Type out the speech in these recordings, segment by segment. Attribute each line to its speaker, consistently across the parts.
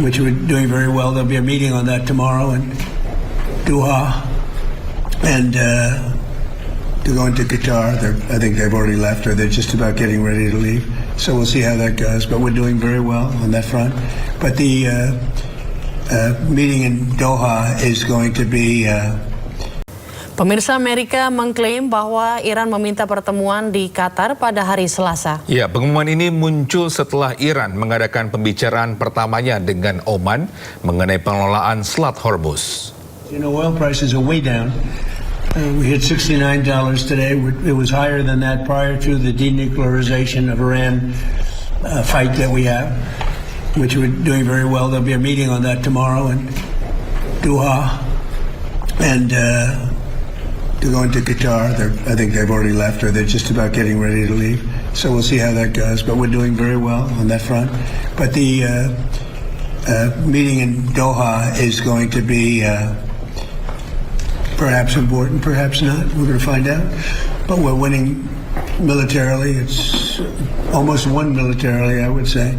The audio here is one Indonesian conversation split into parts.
Speaker 1: which we're doing very well. There'll be a meeting on that tomorrow in Doha, and to go into Qatar. I think they've already left, or they're just about getting ready to leave. So we'll see how that goes. But we're doing very well on that front. But the meeting in Doha is going to be.
Speaker 2: Pemirsa, Amerika mengklaim bahwa Iran meminta pertemuan di Qatar pada hari Selasa.
Speaker 3: Ya, pengumuman ini muncul setelah Iran mengadakan pembicaraan pertamanya dengan Oman mengenai pengelolaan Selat Hormuz.
Speaker 1: You know, oil prices are way down. We hit $69 today. It was higher than that prior to the denuclearization of Iran fight that we have, which we're doing very well. There'll be a meeting on that tomorrow in Doha, and to go into Qatar. I think they've already left, or they're just about getting ready to leave. So we'll see how that goes. But we're doing very well on that front. But the meeting in Doha is going to be perhaps important, perhaps not. We're going to find out. But we're winning militarily. It's almost won militarily, I would say.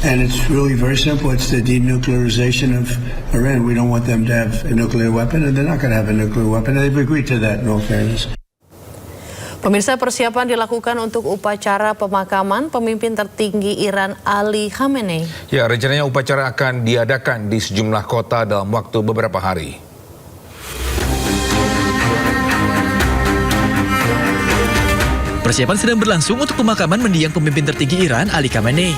Speaker 1: And it's really very simple. It's the denuclearization of Iran. We don't want them to have a nuclear weapon, and they're not going to have a nuclear weapon. And they've agreed to that, in all fairness.
Speaker 2: Pemirsa, persiapan dilakukan untuk upacara pemakaman pemimpin tertinggi Iran Ali Khamenei.
Speaker 3: Ya, rencananya upacara akan diadakan di sejumlah kota dalam waktu beberapa hari.
Speaker 4: Persiapan sedang berlangsung untuk pemakaman mendiang pemimpin tertinggi Iran Ali Khamenei.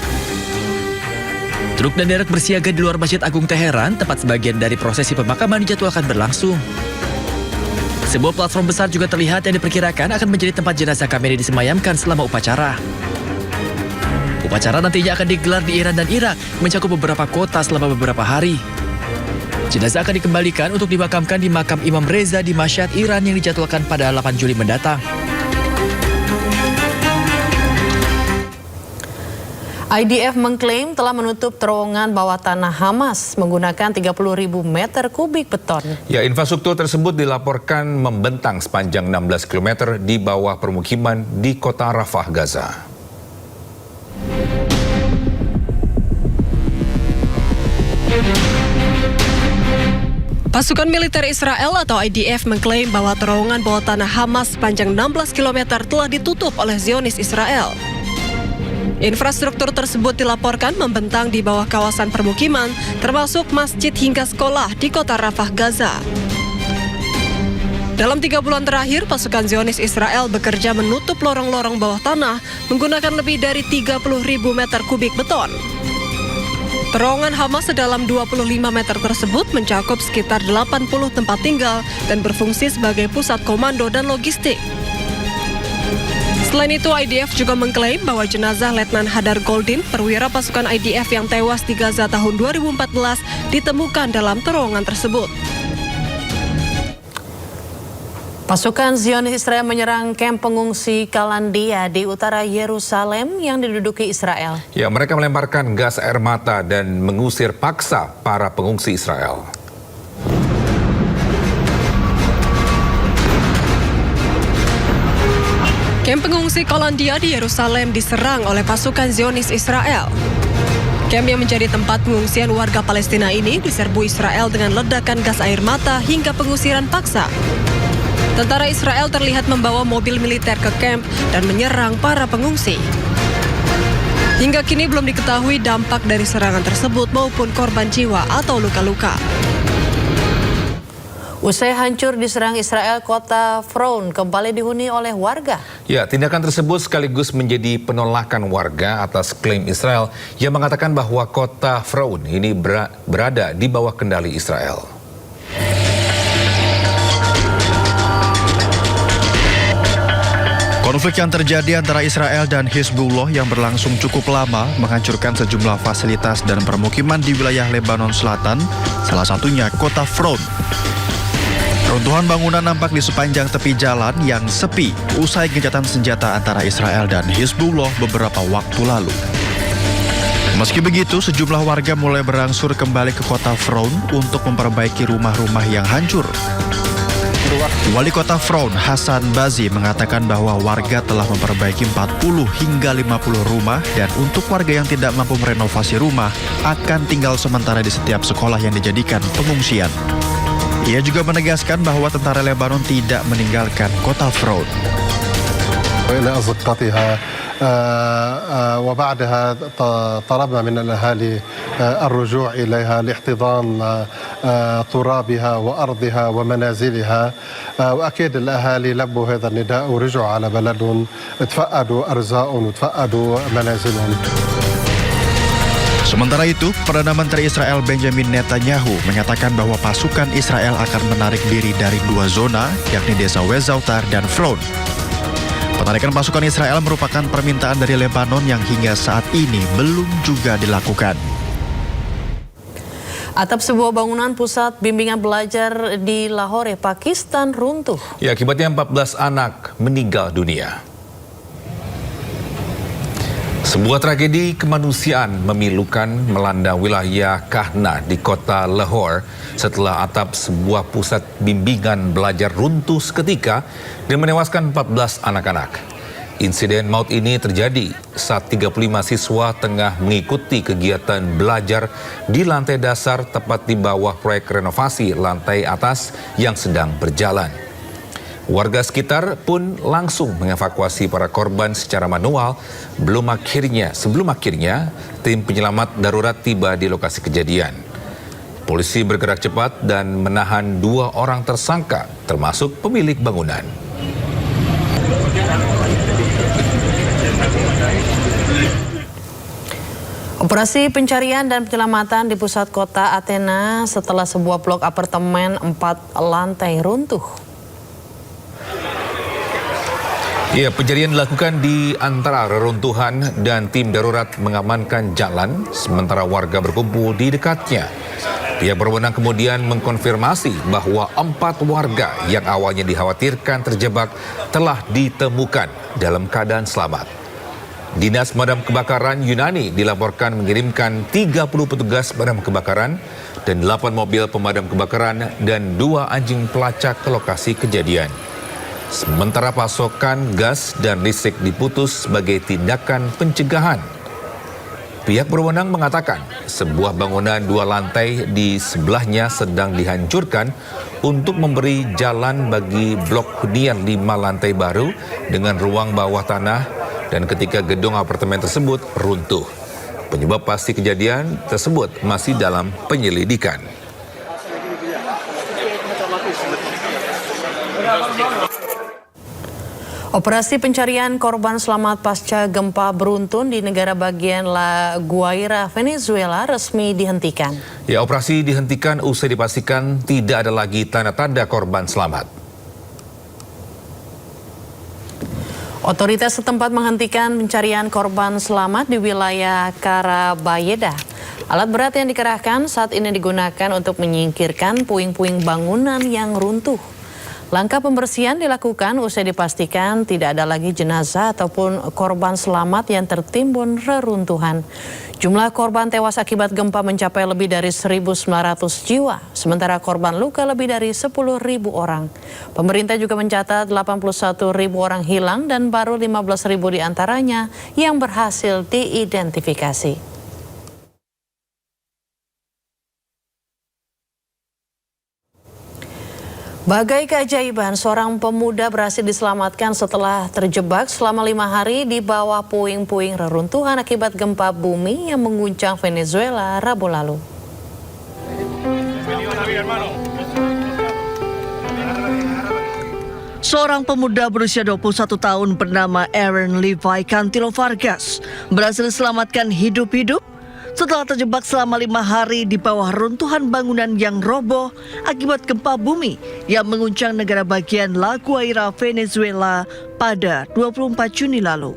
Speaker 4: Truk dan derek bersiaga di luar Masjid Agung Teheran, tempat sebagian dari prosesi pemakaman dijadwalkan berlangsung. Sebuah platform besar juga terlihat yang diperkirakan akan menjadi tempat jenazah Khamenei disemayamkan selama upacara. Upacara nantinya akan digelar di Iran dan Irak, mencakup beberapa kota selama beberapa hari. Jenazah akan dikembalikan untuk dimakamkan di makam Imam Reza di Mashhad, Iran yang dijadwalkan pada 8 Juli mendatang.
Speaker 2: IDF mengklaim telah menutup terowongan bawah tanah Hamas menggunakan 30.000 meter kubik beton.
Speaker 3: Ya, infrastruktur tersebut dilaporkan membentang sepanjang 16 km di bawah permukiman di kota Rafah, Gaza.
Speaker 5: Pasukan militer Israel atau IDF mengklaim bahwa terowongan bawah tanah Hamas sepanjang 16 km telah ditutup oleh Zionis Israel. Infrastruktur tersebut dilaporkan membentang di bawah kawasan permukiman, termasuk masjid hingga sekolah di kota Rafah, Gaza. Dalam 3 bulan terakhir, pasukan Zionis Israel bekerja menutup lorong-lorong bawah tanah menggunakan lebih dari 30.000 meter kubik beton. Terowongan Hamas sedalam 25 meter tersebut mencakup sekitar 80 tempat tinggal dan berfungsi sebagai pusat komando dan logistik. Selain itu, IDF juga mengklaim bahwa jenazah Letnan Hadar Goldin, perwira pasukan IDF yang tewas di Gaza tahun 2014, ditemukan dalam terowongan tersebut.
Speaker 2: Pasukan Zionis Israel menyerang kamp pengungsi Kalandia di utara Yerusalem yang diduduki Israel.
Speaker 3: Ya, mereka melemparkan gas air mata dan mengusir paksa para pengungsi Israel.
Speaker 5: Kamp pengungsi Kalandia di Yerusalem diserang oleh pasukan Zionis Israel. Kamp yang menjadi tempat pengungsian warga Palestina ini diserbu Israel dengan ledakan gas air mata hingga pengusiran paksa. Tentara Israel terlihat membawa mobil militer ke kamp dan menyerang para pengungsi. Hingga kini belum diketahui dampak dari serangan tersebut maupun korban jiwa atau luka-luka.
Speaker 2: Usai hancur diserang Israel, kota Frown kembali dihuni oleh warga.
Speaker 3: Ya, tindakan tersebut sekaligus menjadi penolakan warga atas klaim Israel yang mengatakan bahwa kota Frown ini berada di bawah kendali Israel.
Speaker 6: Konflik yang terjadi antara Israel dan Hizbullah yang berlangsung cukup lama menghancurkan sejumlah fasilitas dan permukiman di wilayah Lebanon Selatan, salah satunya kota Frown. Runtuhan bangunan nampak di sepanjang tepi jalan yang sepi usai gencatan senjata antara Israel dan Hizbullah beberapa waktu lalu. Meski begitu, sejumlah warga mulai berangsur kembali ke kota Frown untuk memperbaiki rumah-rumah yang hancur. Wali Kota Fraun, Hasan Bazi, mengatakan bahwa warga telah memperbaiki 40 hingga 50 rumah dan untuk warga yang tidak mampu merenovasi rumah akan tinggal sementara di setiap sekolah yang dijadikan pengungsian. Ia juga menegaskan bahwa tentara Lebanon tidak meninggalkan kota Fraun.
Speaker 7: وإلى أزقتها وبعدها طلبنا من الأهالي الرجوع إليها لاحتضان ترابها وأرضها ومنازلها وأكيد الأهالي لبوا هذا النداء ورجعوا على بلدهم تفقدوا أرزاقهم وتفقدوا منازلهم.
Speaker 6: Sementara itu, Perdana Menteri Israel Benjamin Netanyahu mengatakan bahwa pasukan Israel akan menarik diri dari 2 zona, yakni desa Wezautar dan Fraun. Penarikan pasukan Israel merupakan permintaan dari Lebanon yang hingga saat ini belum juga dilakukan.
Speaker 2: Atap sebuah bangunan pusat bimbingan belajar di Lahore, Pakistan runtuh.
Speaker 3: Ya, akibatnya 14 anak meninggal dunia. Sebuah tragedi kemanusiaan memilukan melanda wilayah Kahna di kota Lahore setelah atap sebuah pusat bimbingan belajar runtuh seketika dan menewaskan 14 anak-anak. Insiden maut ini terjadi saat 35 siswa tengah mengikuti kegiatan belajar di lantai dasar tepat di bawah proyek renovasi lantai atas yang sedang berjalan. Warga sekitar pun langsung mengevakuasi para korban secara manual sebelum akhirnya tim penyelamat darurat tiba di lokasi kejadian. Polisi bergerak cepat dan menahan 2 orang tersangka termasuk pemilik bangunan.
Speaker 2: Operasi pencarian dan penyelamatan di pusat kota Athena setelah sebuah blok apartemen 4 lantai runtuh.
Speaker 3: Ya, pencarian dilakukan di antara reruntuhan dan tim darurat mengamankan jalan sementara warga berkumpul di dekatnya. Pihak berwenang kemudian mengkonfirmasi bahwa 4 warga yang awalnya dikhawatirkan terjebak telah ditemukan dalam keadaan selamat. Dinas Pemadam Kebakaran Yunani dilaporkan mengirimkan 30 petugas pemadam kebakaran dan 8 mobil pemadam kebakaran dan 2 anjing pelacak ke lokasi kejadian. Sementara pasokan gas dan listrik diputus sebagai tindakan pencegahan. Pihak berwenang mengatakan sebuah bangunan 2 lantai di sebelahnya sedang dihancurkan untuk memberi jalan bagi blok hunian 5 lantai baru dengan ruang bawah tanah dan ketika gedung apartemen tersebut runtuh. Penyebab pasti kejadian tersebut masih dalam penyelidikan.
Speaker 2: Operasi pencarian korban selamat pasca gempa beruntun di negara bagian La Guaira, Venezuela resmi dihentikan.
Speaker 3: Ya, operasi dihentikan usai dipastikan tidak ada lagi tanda-tanda korban selamat.
Speaker 2: Otoritas setempat menghentikan pencarian korban selamat di wilayah Carabayeda. Alat berat yang dikerahkan saat ini digunakan untuk menyingkirkan puing-puing bangunan yang runtuh. Langkah pembersihan dilakukan usai dipastikan tidak ada lagi jenazah ataupun korban selamat yang tertimbun reruntuhan. Jumlah korban tewas akibat gempa mencapai lebih dari 1.900 jiwa, sementara korban luka lebih dari 10.000 orang. Pemerintah juga mencatat 81.000 orang hilang dan baru 15.000 diantaranya yang berhasil diidentifikasi. Bagai keajaiban, seorang pemuda berhasil diselamatkan setelah terjebak selama 5 hari di bawah puing-puing reruntuhan akibat gempa bumi yang mengguncang Venezuela Rabu lalu.
Speaker 8: Seorang pemuda berusia 21 tahun bernama Aaron Levi Cantilo Vargas berhasil diselamatkan hidup-hidup setelah terjebak selama 5 hari di bawah runtuhan bangunan yang roboh akibat gempa bumi yang mengguncang negara bagian La Guaira, Venezuela pada 24 Juni lalu.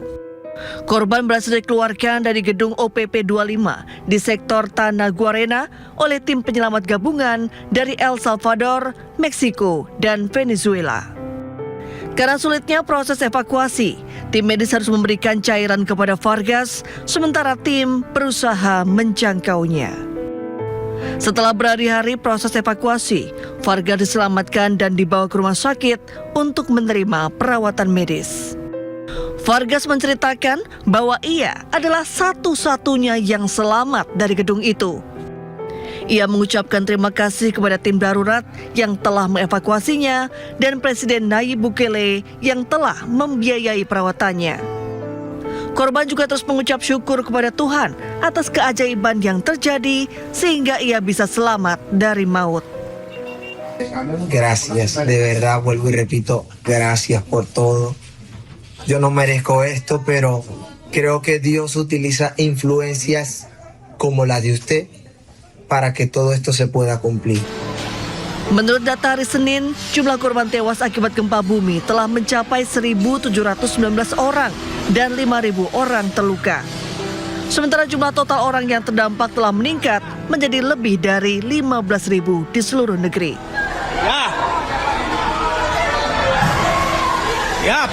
Speaker 8: Korban berhasil dikeluarkan dari gedung OPP 25 di sektor Tanah Guarena oleh tim penyelamat gabungan dari El Salvador, Meksiko, dan Venezuela. Karena sulitnya proses evakuasi, tim medis harus memberikan cairan kepada Vargas, sementara tim berusaha menjangkaunya. Setelah berhari-hari proses evakuasi, warga diselamatkan dan dibawa ke rumah sakit untuk menerima perawatan medis. Vargas menceritakan bahwa ia adalah satu-satunya yang selamat dari gedung itu. Ia mengucapkan terima kasih kepada tim darurat yang telah mengevakuasinya dan Presiden Nayib Bukele yang telah membiayai perawatannya. Korban juga terus mengucap syukur kepada Tuhan atas keajaiban yang terjadi sehingga ia bisa selamat dari maut.
Speaker 9: Gracias, de verdad, vuelvo y repito, gracias por todo. Yo no merezco esto, pero creo que Dios utiliza influencias como la de usted para que todo esto se pueda cumplir.
Speaker 8: Menurut data hari Senin, jumlah korban tewas akibat gempa bumi telah mencapai 1.719 orang dan 5.000 orang terluka. Sementara jumlah total orang yang terdampak telah meningkat menjadi lebih dari 15.000 di seluruh negeri.
Speaker 1: Ya.